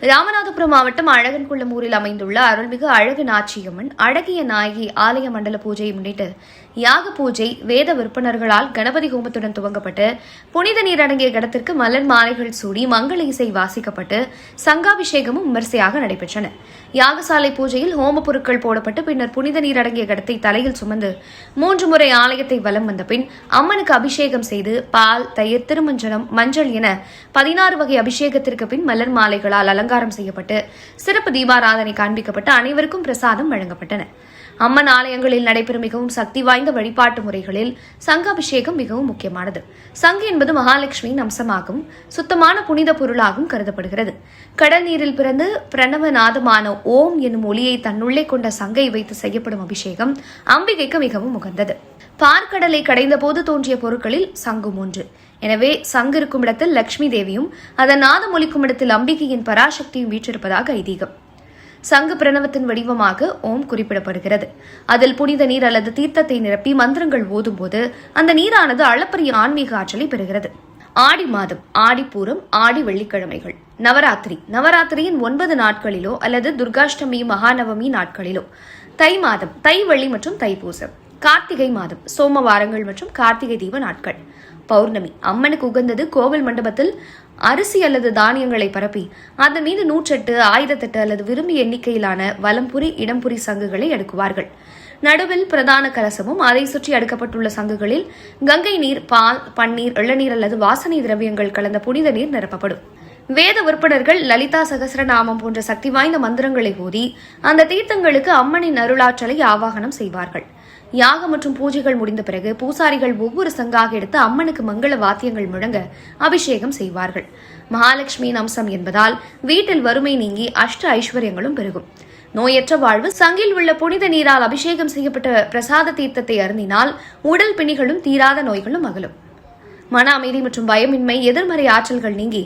ராமநாதபுரம் மாவட்டம் அழகன்குளம் அமைந்துள்ள அருள்மிகு அழகு நாச்சியம்மன் அழகிய நாயகி ஆலய மண்டல பூஜையை முன்னிட்டு யாக பூஜை வேத விற்பனர்களால் கணபதி ஹோமத்துடன் துவங்கப்பட்டு புனித நீர் அடங்கிய கடத்திற்கு மலர் மாலைகள் சூடி மங்கள இசை வாசிக்கப்பட்டு சங்காபிஷேகமும் விமர்சையாக நடைபெற்றன. யாகசாலை பூஜையில் ஹோம பொருட்கள் போடப்பட்டு பின்னர் புனித நீர் அடங்கிய கடத்தை தலையில் சுமந்து 3 முறை ஆலயத்தை வலம் வந்த பின் அம்மனுக்கு அபிஷேகம் செய்து பால், தயிர், திருமஞ்சனம், மஞ்சள் என 16 வகை அபிஷேகத்திற்கு பின் மலர் மாலைகளால் அலங்காரம் செய்யப்பட்டு சிறப்பு தீபாராதனை காண்பிக்கப்பட்டு அனைவருக்கும் பிரசாதம் வழங்கப்பட்டன. அம்மன் ஆலயங்களில் நடைபெறும் மிகவும் சக்தி வாய்ந்த வழிபாட்டு முறைகளில் சங்காபிஷேகம் மிகவும் முக்கியமானது. சங்கு என்பது மகாலட்சுமியின் அம்சமாகவும் சுத்தமான புனித பொருளாகவும் கருதப்படுகிறது. கடல் நீரில் பிறந்து பிரணவநாதமான ஓம் என்னும் ஒளியை தன்னுள்ளே கொண்ட சங்கை வைத்து செய்யப்படும் அபிஷேகம் அம்பிகைக்கு மிகவும் உகந்தது. பார்க்கடலை கடைந்த போது தோன்றிய பொருட்களில் சங்கும் ஒன்று. எனவே சங்கு இருக்கும் இடத்தில் லட்சுமி தேவியும் அதன் நாதம் ஒலிக்கும் இடத்தில் அம்பிகையின் பராசக்தியும் வீற்றிருப்பதாக ஐதீகம். சங்கு பிரணவத்தின் வடிவமாக ஓம் குறிப்பிடப்படுகிறது. அதில் புனித நீர் அல்லது தீர்த்தத்தை நிரப்பி மந்திரங்கள் ஓதும் போது அந்த நீரானது அளப்பரிய ஆன்மீக ஆற்றலை பெறுகிறது. ஆடி மாதம், ஆடிப்பூரம், ஆடி வெள்ளிக்கிழமைகள், நவராத்திரியின் 9 நாட்களிலோ அல்லது துர்காஷ்டமி, மகாநவமி நாட்களிலோ, தை மாதம், தை வெள்ளி மற்றும் தைப்பூசம், கார்த்திகை மாதம், சோமவாரங்கள் மற்றும் கார்த்திகை தீப நாட்கள், பௌர்ணமி. அம்மனுக்கு உகந்தது கோவில் மண்டபத்தில் அரிசி அல்லது தானியங்களை பரப்பி அதன் மீது 108, 1008 அல்லது விரும்பிய எண்ணிக்கையிலான வலம்புரி, இடம்புரி சங்குகளை அடுக்குவார்கள். நடுவில் பிரதான கலசமும் அதை சுற்றி அடுக்கப்பட்டுள்ள சங்குகளில் கங்கை நீர், பால், பன்னீர், இளநீர் அல்லது வாசனை திரவியங்கள் கலந்த புனித நீர் நிரப்பப்படும். வேத விற்பனர்கள் லலிதா சகஸ்ரநாமம் போன்ற சக்தி வாய்ந்த மந்திரங்களை ஓதி அந்த தீர்த்தங்களுக்கு அம்மனின் அருளாற்றலை ஆவாகனம் செய்வார்கள். யாகம் மற்றும் பூஜைகள் முடிந்த பிறகு பூசாரிகள் ஒவ்வொரு சங்காக எடுத்து அம்மனுக்கு மங்கள வாத்தியங்கள் முழங்க அபிஷேகம் செய்வார்கள். மகாலட்சுமியின் அம்சம் என்பதால் வீட்டில் வறுமை நீங்கி அஷ்ட ஐஸ்வர்யங்களும் பெருகும். நோயற்ற வாழ்வு. சங்கில் உள்ள புனித நீரால் அபிஷேகம் செய்யப்பட்ட பிரசாத தீர்த்தத்தை அருந்தினால் உடல் பிணிகளும் தீராத நோய்களும் அகலும். மன அமைதி மற்றும் பயமின்மை, எதிர்மறை ஆற்றல்கள் நீங்கி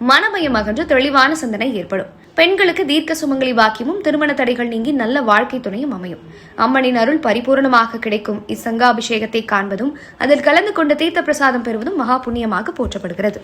மனபயம் அகன்று தெளிவான சிந்தனை ஏற்படும். பெண்களுக்கு தீர்க்க சுமங்கலி வாக்கியமும் திருமண தடைகள் நீங்கி நல்ல வாழ்க்கை துணையும் அமையும். அம்மனின் அருள் பரிபூர்ணமாக கிடைக்கும் இச்சங்காபிஷேகத்தை காண்பதும் அதில் கலந்து கொண்ட தீர்த்த பிரசாதம் பெறுவதும் மகா புண்ணியமாக போற்றப்படுகிறது.